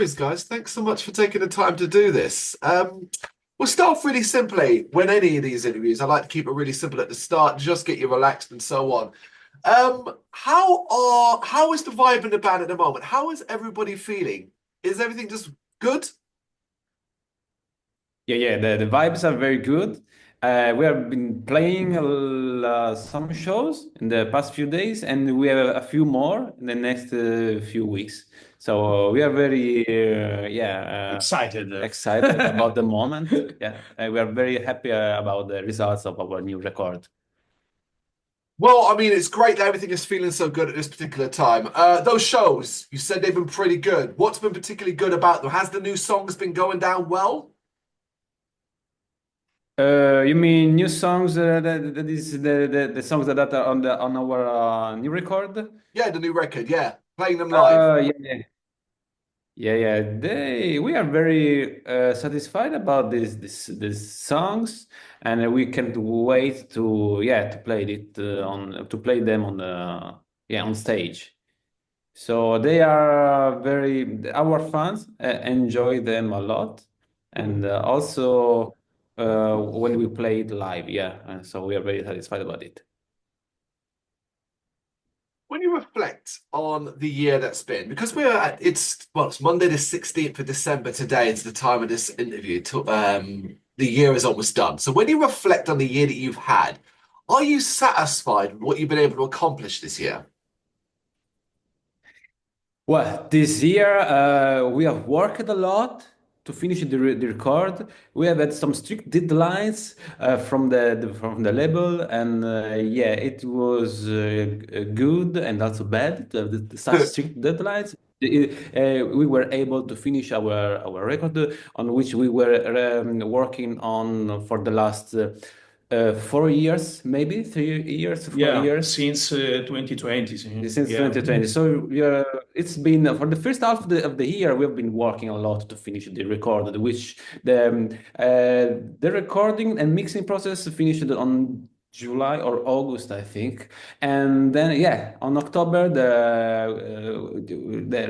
worries, guys. Thanks so much for taking the time to do this. We'll start off really simply. When any of these interviews, I like to keep it really simple at the start, just get you relaxed and so on. How is the vibe in the band at the moment? How is everybody feeling? Is everything just good? Yeah. The vibes are very good. We have been playing some shows in the past few days, and we have a few more in the next few weeks. So we are very, Excited. excited about the moment. Yeah, we are very happy about the results of our new record. Well, I mean, it's great that everything is feeling so good at this particular time. Those shows, you said they've been pretty good. What's been particularly good about them? Has the new songs been going down well? You mean new songs? That is the songs that are on our new record. Yeah, the new record, yeah. Playing them live. Yeah. Yeah. We are very satisfied about these songs, and we can't wait to play it to play them on the on stage. So they are very our fans enjoy them a lot, and also when we play it live, so we are very satisfied about it. When you reflect on the year that's been, because it's Monday the 16th of December today, it's the time of this interview. The year is almost done. So when you reflect on the year that you've had, are you satisfied with what you've been able to accomplish this year? Well, this year we have worked a lot to finish the record. We have had some strict deadlines from the label, and it was good and also bad to have such strict deadlines. We were able to finish our record on which we were working on for the last 4 years, maybe 3 years, 4 years. Since 2020. Since 2020. So it's been for the first half of the year, we've been working a lot to finish the record, which the recording and mixing process finished on July or August, I think. And then, on October, the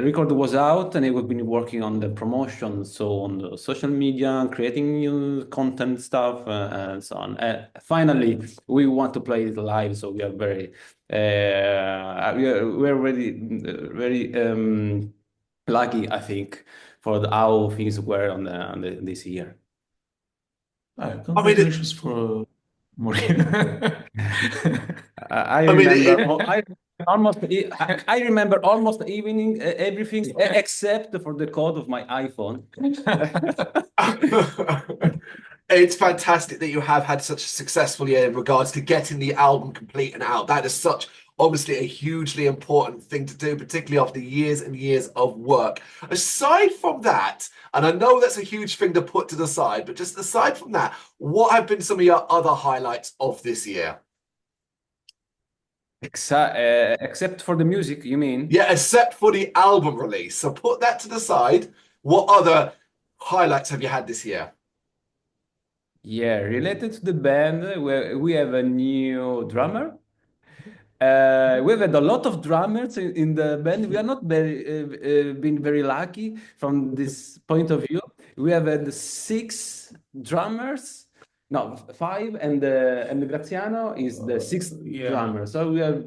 record was out, and we've been working on the promotion, so on the social media, creating new content stuff, and so on. Finally, we want to play it live, so we are very, we're really, very lucky, I think, for how things were this year. I mean, Congratulations for Maureen. I I mean, remember I remember almost evening everything except for the code of my iPhone. it's fantastic that you have had such a successful year in regards to getting the album complete and out. That is such obviously a hugely important thing to do, particularly after years and years of work. Aside from that, and I know that's a huge thing to put to the side, but just aside from that, what have been some of your other highlights of this year? Except for the music, you mean? Yeah, except for the album release. So put that to the side. What other highlights have you had this year? Yeah, related to the band, we have a new drummer. We've had a lot of drummers in the band. We are not been very lucky from this point of view. We have had six drummers, no, five, and the Graziano is the sixth drummer. So we are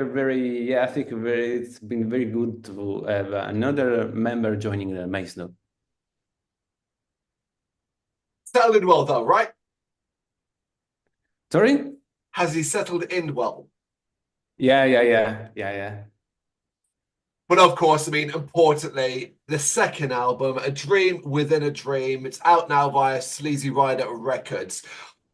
very, I think it's been very good to have another member joining the Maysnow. Settled in well, though, right? Sorry? Has he settled in well? Yeah. But of course, I mean, importantly, the second album, A Dream Within a Dream, it's out now via Sleazy Rider Records.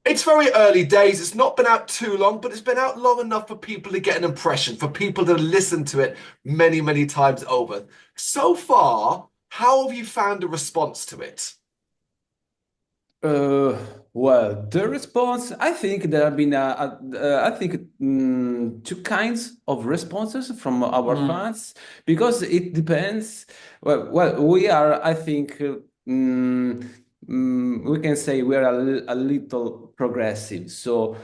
It's very early days. It's not been out too long, but it's been out long enough for people to get an impression, for people to listen to it many, many times over. So far, how have you found the response to it? Well, the response, I think there have been, I think, two kinds of responses from our fans because it depends. We are, I think, we can say we are a little progressive. So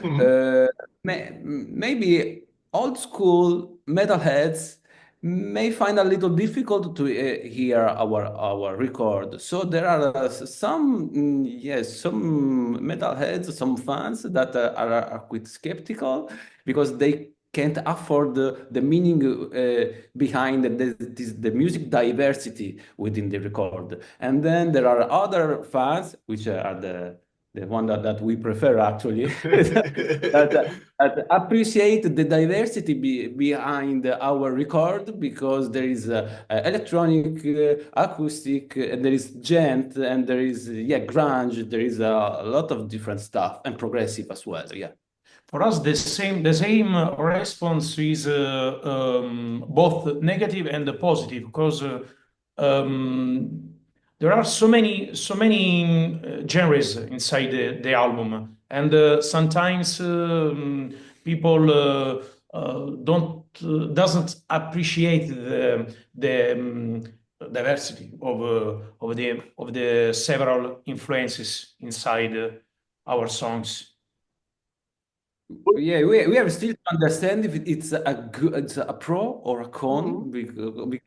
maybe old school metalheads may find a little difficult to hear our record. So there are some yes, some metalheads, some fans that are quite skeptical because they can't afford the meaning behind the music diversity within the record. And then there are other fans, which are the one that we prefer actually, that appreciate the diversity behind our record because there is electronic, acoustic, and there is gent, and there is grunge. There is a lot of different stuff and progressive as well. Yeah. For us, the same response is both negative and positive because there are so many genres inside the album, and sometimes people don't doesn't appreciate the diversity of the several influences inside our songs. Yeah, we have still to understand if it's a pro or a con because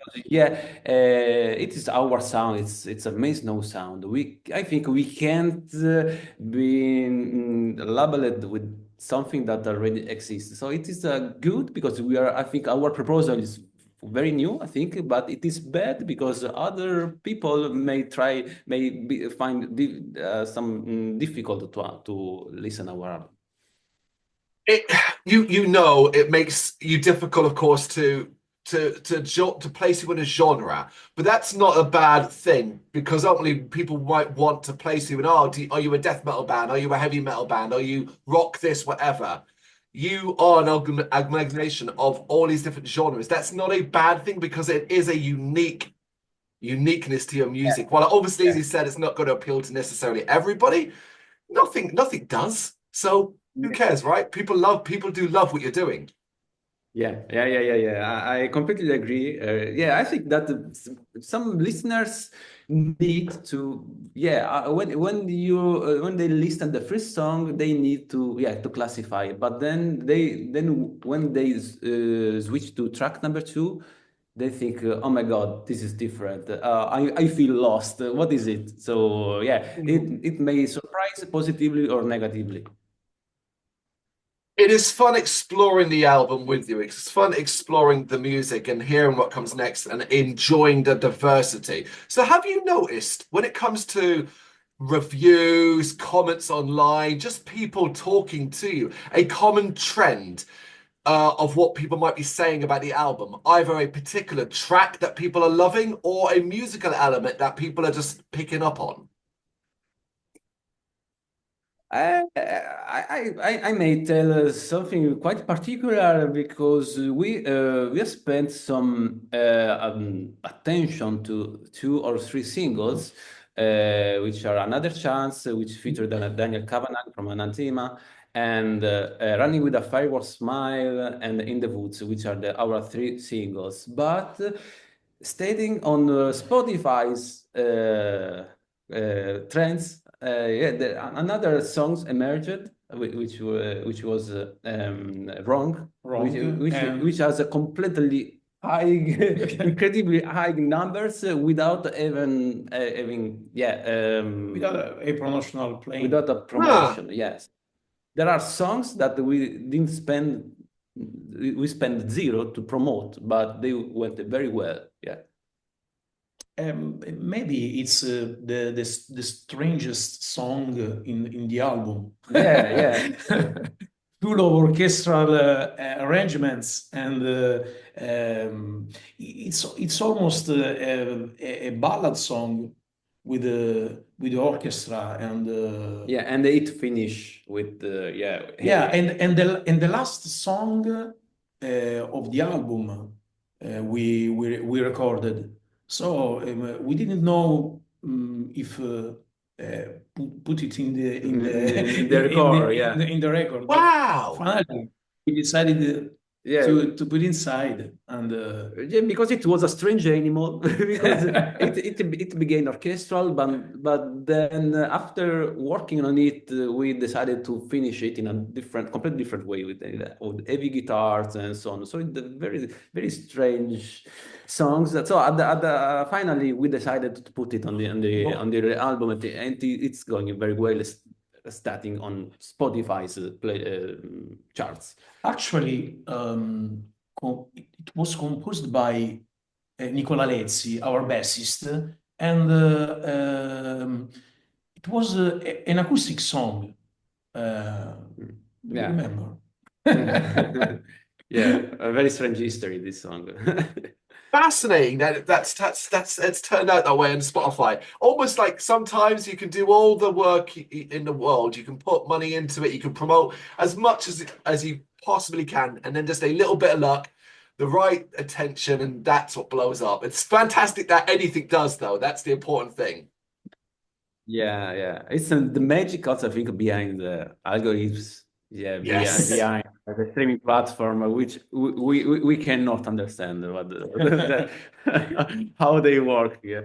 it is our sound. It's a Maysnow sound. I think we can't be labeled with something that already exists. So it is good because I think our proposal is very new, I think, but it is bad because other people find some difficult to listen our album. It makes you difficult, of course, to place you in a genre, but that's not a bad thing because ultimately people might want to place you in. Oh, are you a death metal band? Are you a heavy metal band? Are you rock this, whatever? You are an amalgamation of all these different genres. That's not a bad thing because it is a uniqueness to your music. While obviously, as you said, it's not going to appeal to necessarily everybody. Nothing does. So who cares, right? People do love what you're doing. Yeah. I completely agree. I think that some listeners need to, when they listen the first song, they need to classify it. But then when they switch to track number 2, they think, oh my God, this is different. I feel lost. What is it? So it may surprise positively or negatively. It is fun exploring the album with you. It's fun exploring the music and hearing what comes next and enjoying the diversity. So have you noticed when it comes to reviews, comments online, just people talking to you, a common trend of what people might be saying about the album? Either a particular track that people are loving or a musical element that people are just picking up on? I may tell something quite particular because we have spent some attention to 2 or 3 singles, which are Another Chance, which featured Daniel Cavanagh from Anathema, and Running with a Firework Smile, and In the Woods, which are our 3 singles. But stating on Spotify's trends, another songs emerged, which was Wrong, which has a completely high, incredibly high numbers without even having Without a promotional play. Without a promotion. Yes, there are songs that we spent 0 to promote, but they went very well. Yeah. Maybe it's the strangest song in the album. Yeah. Full of orchestral arrangements, and it's almost a ballad song with the orchestra and and it finish with and the last song of the album we recorded. So we didn't know if put it in the record. In the record. Wow! Finally, we decided Yeah, to put inside. And yeah, because it was a strange animal. Because it began orchestral, but then after working on it, we decided to finish it in a completely different way with heavy guitars and so on. So it's a very strange songs. So finally we decided to put it on the album, and it's going very well. Starting on Spotify's charts. actually, it was composed by Nicola Lezzi, our bassist, and it was an acoustic song. Do you Yeah. remember? Yeah, a very strange history, this song. Fascinating that it's turned out that way on Spotify. Almost like sometimes you can do all the work in the world, you can put money into it, you can promote as much as you possibly can, and then just a little bit of luck, the right attention, and that's what blows up. It's fantastic that anything does, though. That's the important thing. Yeah. It's the magic also, I think, behind the algorithms. Yeah, Yes. behind the streaming platform, which we cannot understand how they work. Yeah.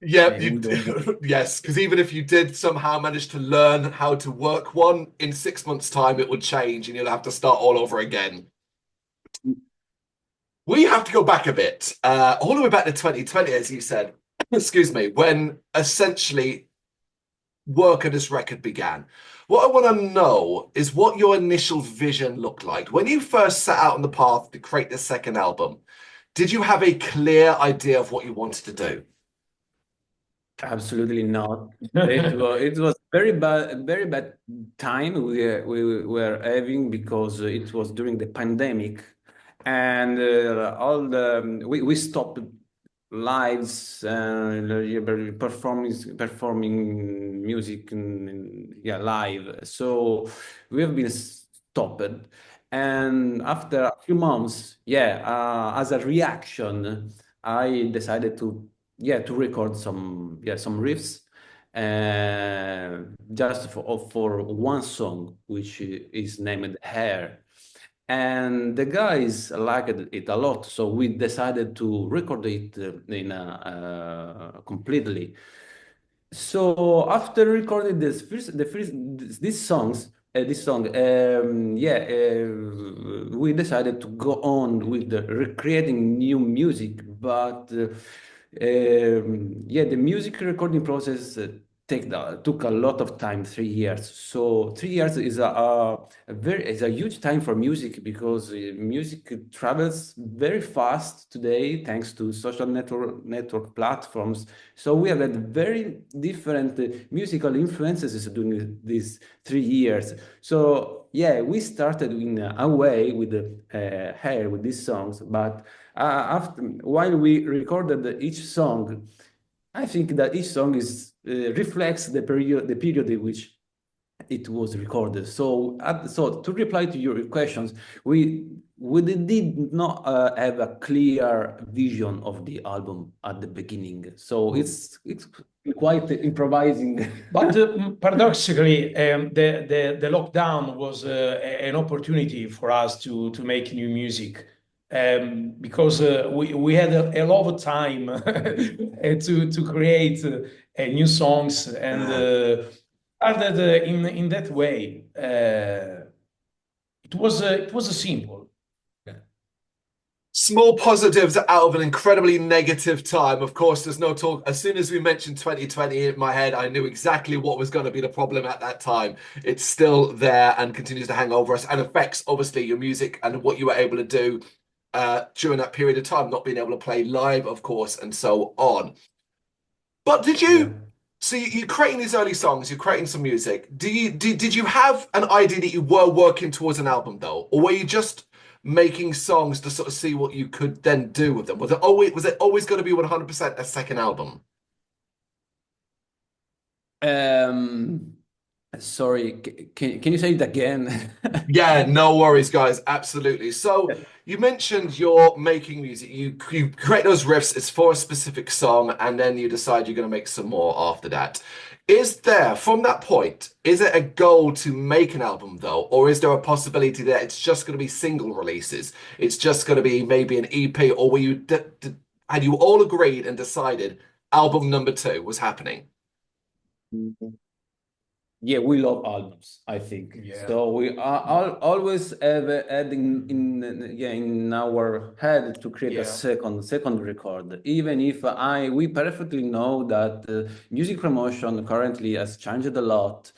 Yeah, We don't. yes, because even if you did somehow manage to learn how to work one, in 6 months' time it would change and you'll have to start all over again. We have to go back a bit, all the way back to 2020, as you said, excuse me, when essentially work on this record began. What I want to know is what your initial vision looked like. When you first set out on the path to create the second album, did you have a clear idea of what you wanted to do? Absolutely not. It was very bad time we were having, because it was during the pandemic, and we stopped lives and performing music yeah, live. So we have been stopped, and after a few months, as a reaction, I decided to record some riffs, just for one song, which is named Hair. And the guys liked it a lot, so we decided to record it completely. So after recording these songs, this song, we decided to go on with recreating new music, but the music recording process took a lot of time, 3 years. So 3 years is a huge time for music, because music travels very fast today thanks to social network platforms. So we have had very different musical influences during these 3 years. So yeah, we started in a way with Hair, with these songs, but while we recorded each song, I think that each song reflects the period in which it was recorded. So to reply to your questions, we did not have a clear vision of the album at the beginning. So it's quite improvising. But paradoxically, the lockdown was an opportunity for us to make new music, because we had a lot of time to create new songs, and started in that way. It was simple. Small positives out of an incredibly negative time. Of course, there's no talk. As soon as we mentioned 2020 in my head, I knew exactly what was going to be the problem at that time. It's still there and continues to hang over us and affects, obviously, your music and what you were able to do during that period of time, not being able to play live, of course, and so on. But did you? Yeah. So you're creating these early songs, you're creating some music. Did you have an idea that you were working towards an album, though, or were you just making songs to sort of see what you could then do with them? Was it always going to be 100% a second album? Sorry, can you say it again? Yeah, no worries, guys. Absolutely. So you mentioned you're making music. You create those riffs. It's for a specific song, and then you decide you're going to make some more after that. Is there, from that point, is it a goal to make an album though, or is there a possibility that it's just going to be single releases? It's just going to be maybe an EP, or were you had you all agreed and decided album number two was happening? Yeah, we love albums, I think. Yeah. So we are always adding in our head to create a Yeah. second record. Even if we perfectly know that music promotion currently has changed a lot.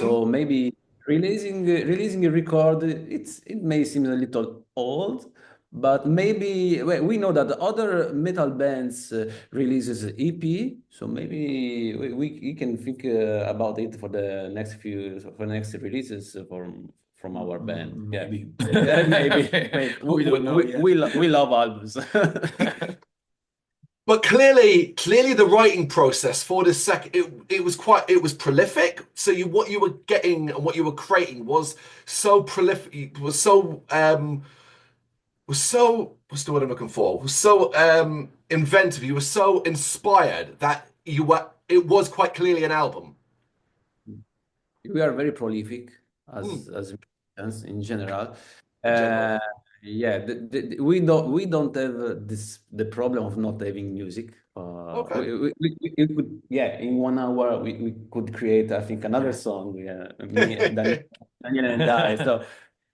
So maybe releasing a record, it may seem a little old, but maybe we know that other metal bands releases EP, so maybe we can think about it for the next releases from our band. Maybe. Yeah, maybe. We don't know yet. We love albums. But clearly the writing process for this it was prolific. So what you were getting and what you were creating was so prolific, what's the word I'm looking for? Was so inventive. You were so inspired that it was quite clearly an album. We are very prolific Mm, as musicians in general. in general. Yeah, we don't have the problem of not having music. Okay. We could, yeah, in 1 hour we could create, I think, another song. Yeah, me and Daniel and I. So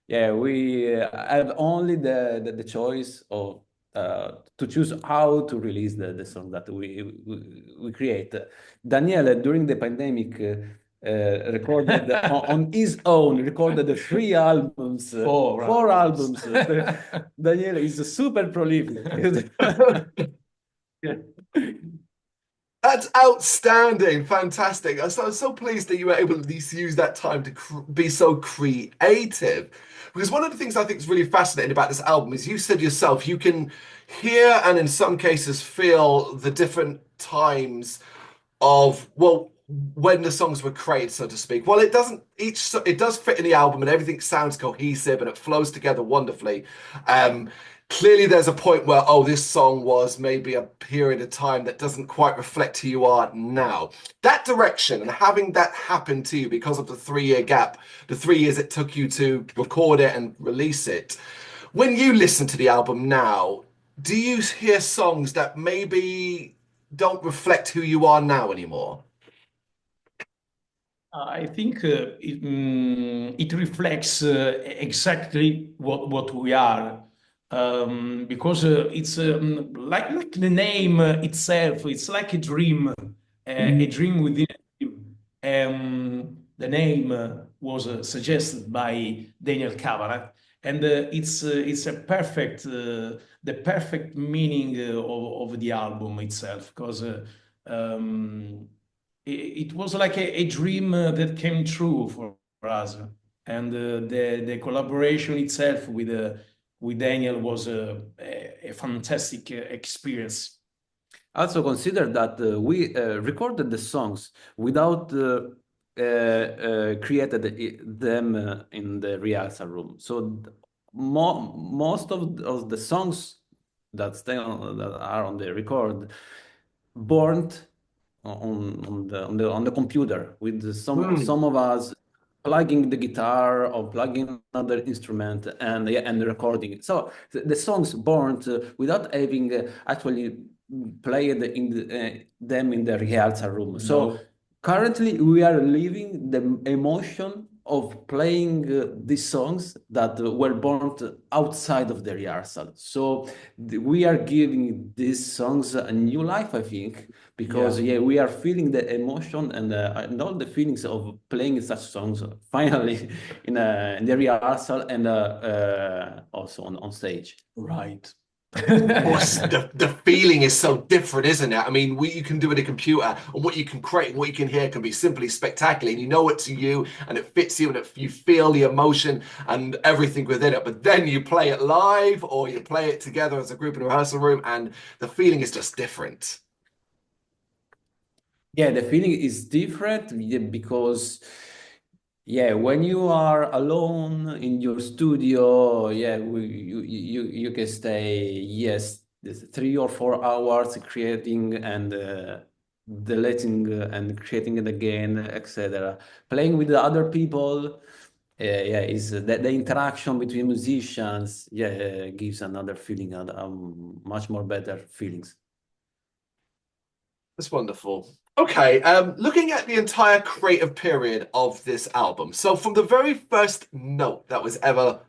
yeah, we have only the choice of to choose how to release the song that we create. Daniele during the pandemic recorded on his own, recorded 3 albums, four albums. Daniele is super prolific. Yeah. That's outstanding, fantastic. I'm so pleased that you were able to at least use that time to be so creative. Because one of the things I think is really fascinating about this album is you said yourself, you can hear and in some cases feel the different times of, well, when the songs were created, so to speak. Well, it does fit in the album and everything sounds cohesive and it flows together wonderfully. Um, Clearly there's a point where, oh, this song was maybe a period of time that doesn't quite reflect who you are now. That direction and having that happen to you because of the 3 year gap, the 3 years it took you to record it and release it. When you listen to the album now, do you hear songs that maybe don't reflect who you are now anymore? I think it reflects exactly what we are, because it's like the name itself. It's like a dream, a dream within a dream. The name was suggested by Daniel Cavanagh, and it's a perfect the perfect meaning of the album itself, because. It was like a dream that came true for us, and the collaboration itself with Daniel was a fantastic experience. Also consider that we recorded the songs without created them in the rehearsal room. So most of the songs that are on the record burnt on the computer with some of us plugging the guitar or plugging another instrument and yeah, and recording it. So the songs burnt without having actually played them in the rehearsal room. So currently we are living the emotion of playing these songs that were born outside of the rehearsal. So we are giving these songs a new life, I think, because yeah, we are feeling the emotion and all the feelings of playing such songs finally in the rehearsal and also on stage. Right. course, the feeling is so different, isn't it? I mean, what you can do with a computer and what you can create and what you can hear can be simply spectacular. And you know it's you and it fits you and you feel the emotion and everything within it. But then you play it live or you play it together as a group in a rehearsal room and the feeling is just different. Yeah, the feeling is different because Yeah, when you are alone in your studio, yeah, you can stay, yes, this 3 or 4 hours creating and deleting and creating it again, etc. Playing with the other people, yeah, is the interaction between musicians, yeah, gives another feeling, much more better feelings. That's wonderful. Okay, looking at the entire creative period of this album, so from the very first note that was ever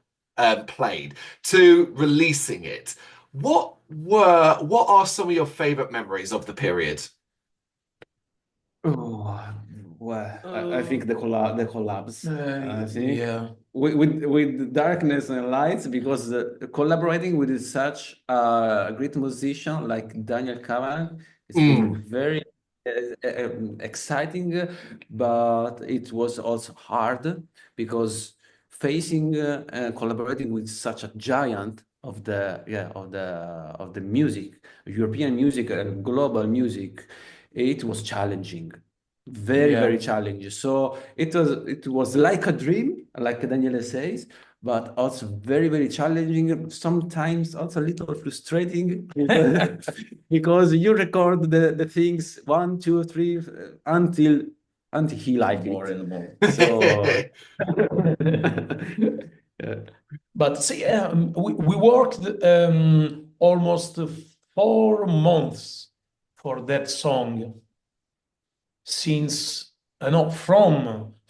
played to releasing it, what are some of your favorite memories of the period? Oh, well, I think the collabs. See, Yeah. with darkness and lights, because collaborating with such a great musician like Daniel Cavanagh, it's been Mm. very exciting, but it was also hard because facing collaborating with such a giant of the of the music, European music and global music, it was challenging, very Yeah. challenging. So it was like a dream, like Daniele says, but also very challenging. Sometimes also a little frustrating because you record the things 1, 2, 3 until he liked More it. and more. So yeah. But see, we worked almost 4 months for that song since no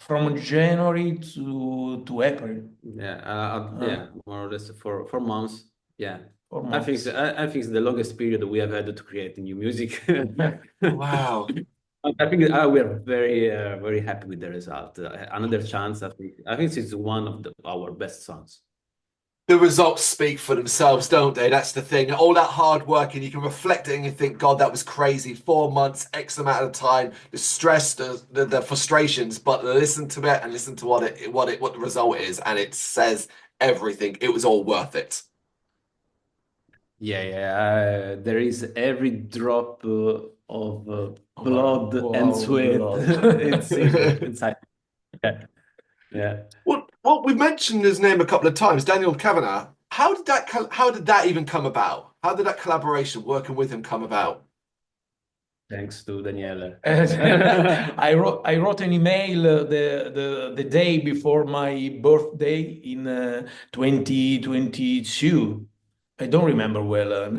from January to April. Yeah, more or less for months. Yeah. Four I think months. I think it's the longest period we have had to create new music. Wow. I think we are very happy with the result. Another chance. I think it's one of our best songs. The results speak for themselves, don't they? That's the thing. All that hard work, and you can reflect it and you think, God, that was crazy. 4 months, X amount of time, the stress, the frustrations, but listen to it and listen to what the result is, and it says everything. It was all worth it. Yeah. There is every drop of blood Of and our sweat. blood. It's inside. Yeah. Yeah. Well, we've mentioned his name a couple of times, Daniel Cavanagh. How did that even come about? How did that collaboration working with him come about? Thanks to Daniele. I wrote an email the day before my birthday in 2022. I don't remember well.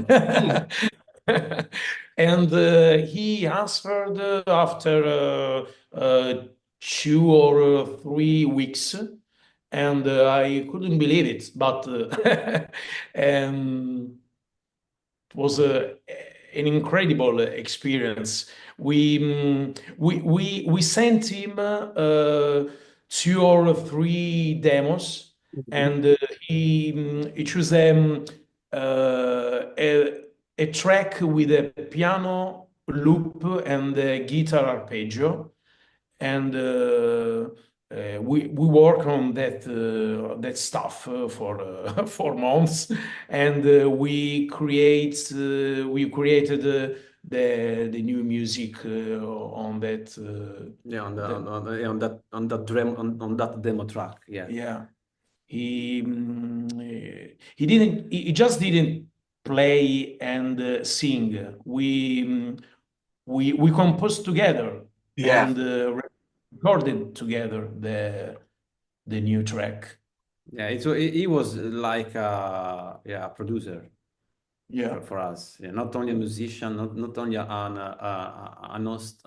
And he answered after 2 or 3 weeks, and I couldn't believe it. But it was an incredible experience. We sent him 2 or 3 demos, and he chose a track with a piano loop and a guitar arpeggio, and we work on that stuff for 4 months, and we created the new music on that. Yeah, on that demo track. Yeah. Yeah, he just didn't play and sing. We composed together Yeah. and recorded together the new track. Yeah, he was like a producer Yeah. for us. Yeah, not only a musician, not only an host,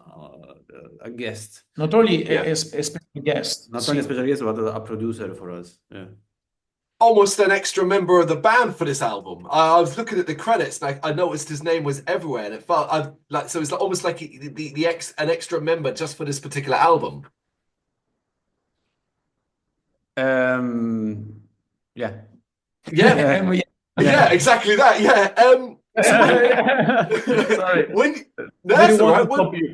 a guest. Not only Yeah. a special guest. Not only a special guest, but a producer for us. Yeah. Almost an extra member of the band for this album. I was looking at the credits and I noticed his name was everywhere, and it felt like so it's almost like an extra member just for this particular album. Yeah. Yeah, yeah, exactly that. Yeah. So Sorry. That's Didn't all want right. to stop you.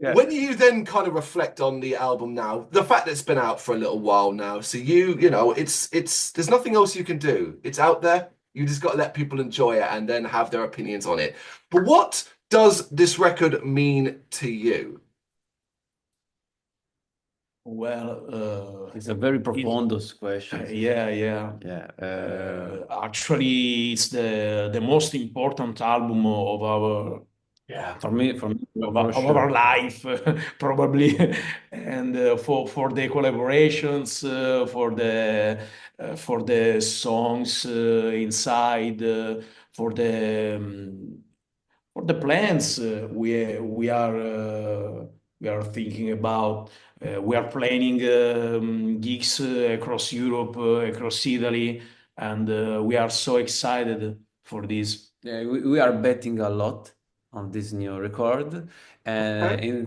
Yeah. When you then kind of reflect on the album now, the fact that it's been out for a little while now, so you know, it's there's nothing else you can do. It's out there. You just got to let people enjoy it and then have their opinions on it. But what does this record mean to you? Well, It's a very profound question. yeah. Yeah. Actually, it's the most important album of our Yeah. For me, of for our sure. life, probably, and for the collaborations, for the songs inside, for the plans we are thinking about. We are planning gigs across Europe, across Italy, and we are so excited for this. Yeah, we are betting a lot on this new record. Okay.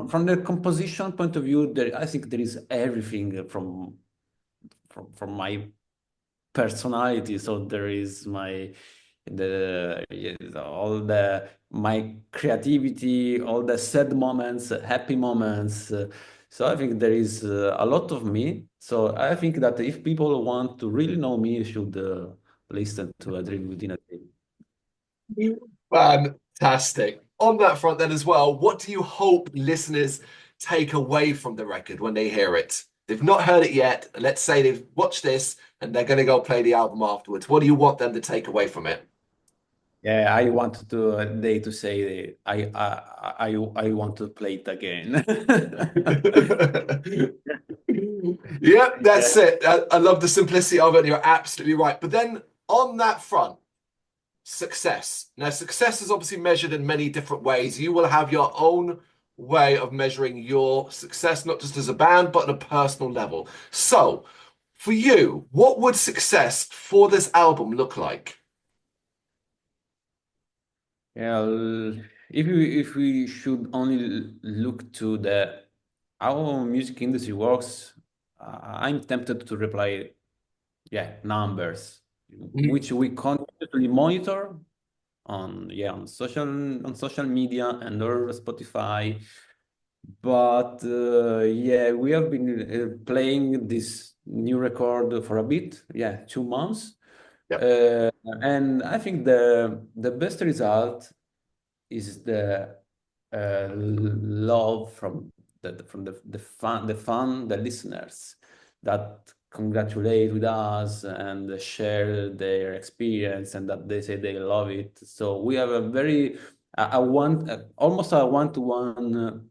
From the composition point of view, I think there is everything from my personality. So there is all the my creativity, all the sad moments, happy moments. So I think there is a lot of me. So I think that if people want to really know me, you should listen to A Dream Within a Dream. Fantastic. On that front, then, as well, what do you hope listeners take away from the record when they hear it? They've not heard it yet. Let's say they've watched this and they're going to go play the album afterwards. What do you want them to take away from it? Yeah, I wanted they to say I want to play it again. Yeah, that's Yeah. it. I love the simplicity of it. You're absolutely right. But then on that front, success. Now, success is obviously measured in many different ways. You will have your own way of measuring your success, not just as a band, but on a personal level. So, for you, what would success for this album look like? Yeah, if we should only look to the how music industry works, I'm tempted to reply, yeah, numbers, which we continuously monitor on social media and or Spotify. But yeah, we have been playing this new record for a bit, yeah, 2 months. Yep. And I think the best result is the love from the listeners that congratulate with us and share their experience and that they say they love it. So we have a very a one almost a one-to-one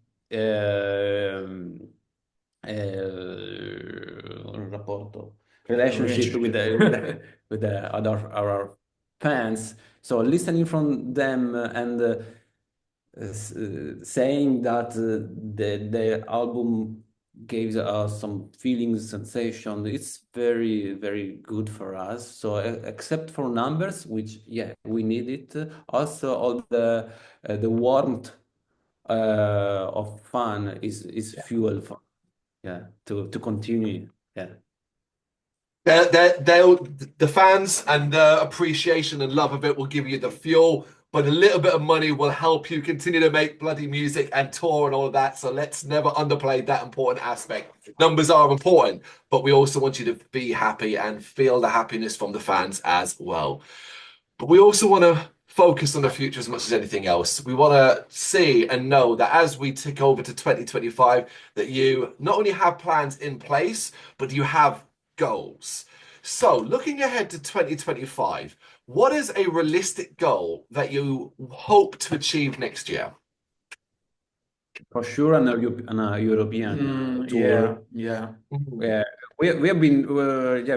rapporto relationship with with the other our fans. So listening from them and saying that the album gave us some feelings, sensation. It's very, very good for us. So except for numbers, which yeah, we need it. Also, all the warmth of fun is fuel for to continue. Yeah. The fans and the appreciation and love of it will give you the fuel, but a little bit of money will help you continue to make bloody music and tour and all of that. So let's never underplay that important aspect. Numbers are important, but we also want you to be happy and feel the happiness from the fans as well. But we also want to focus on the future as much as anything else. We want to see and know that as we tick over to 2025, that you not only have plans in place, but you have goals. So, looking ahead to 2025, what is a realistic goal that you hope to achieve next year? For sure, an European tour. Yeah. Yeah, we have been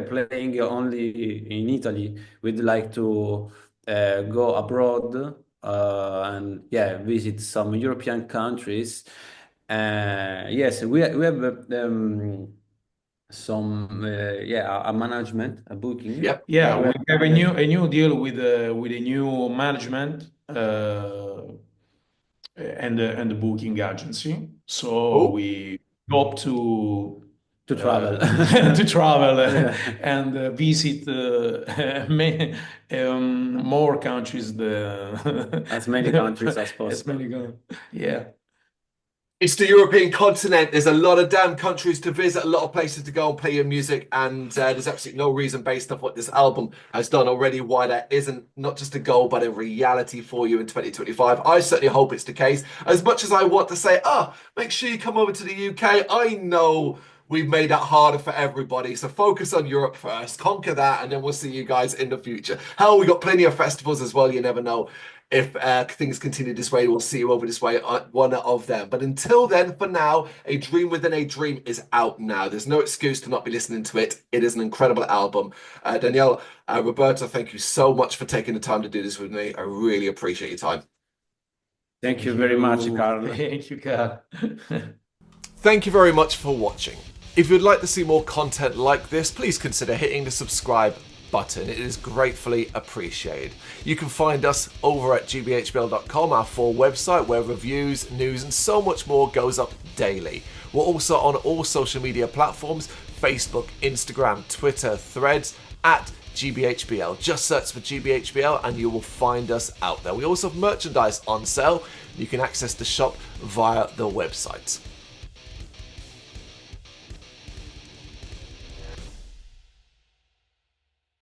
playing only in Italy. We'd like to go abroad and yeah visit some European countries. Yes, we have some a management, a booking. Yep. Yeah, we Yeah, have a new deal with a new management and the booking agency. So Oh, we hope to travel. to travel Yeah. and visit more countries As many countries as as possible. yeah. It's the European continent. There's a lot of damn countries to visit, a lot of places to go and play your music, and there's absolutely no reason based off what this album has done already why that isn't not just a goal but a reality for you in 2025. I certainly hope it's the case. As much as I want to say, make sure you come over to the UK, I know we've made that harder for everybody. So focus on Europe first, conquer that, and then we'll see you guys in the future. Hell, we got plenty of festivals as well. You never know. If things continue this way, we'll see you over this way at one of them. But until then, for now, A Dream Within a Dream is out now. There's no excuse to not be listening to it. It is an incredible album. Daniele, Roberto, thank you so much for taking the time to do this with me. I really appreciate your time. Thank you very much, Carl. Thank you, Carl. Thank you very much for watching. If you'd like to see more content like this, please consider hitting the subscribe button. It is gratefully appreciated. You can find us over at gbhbl.com, our full website where reviews, news and so much more goes up daily. We're also on all social media platforms, Facebook, Instagram, Twitter, Threads, at GBHBL. Just search for GBHBL and you will find us out there. We also have merchandise on sale. You can access the shop via the website.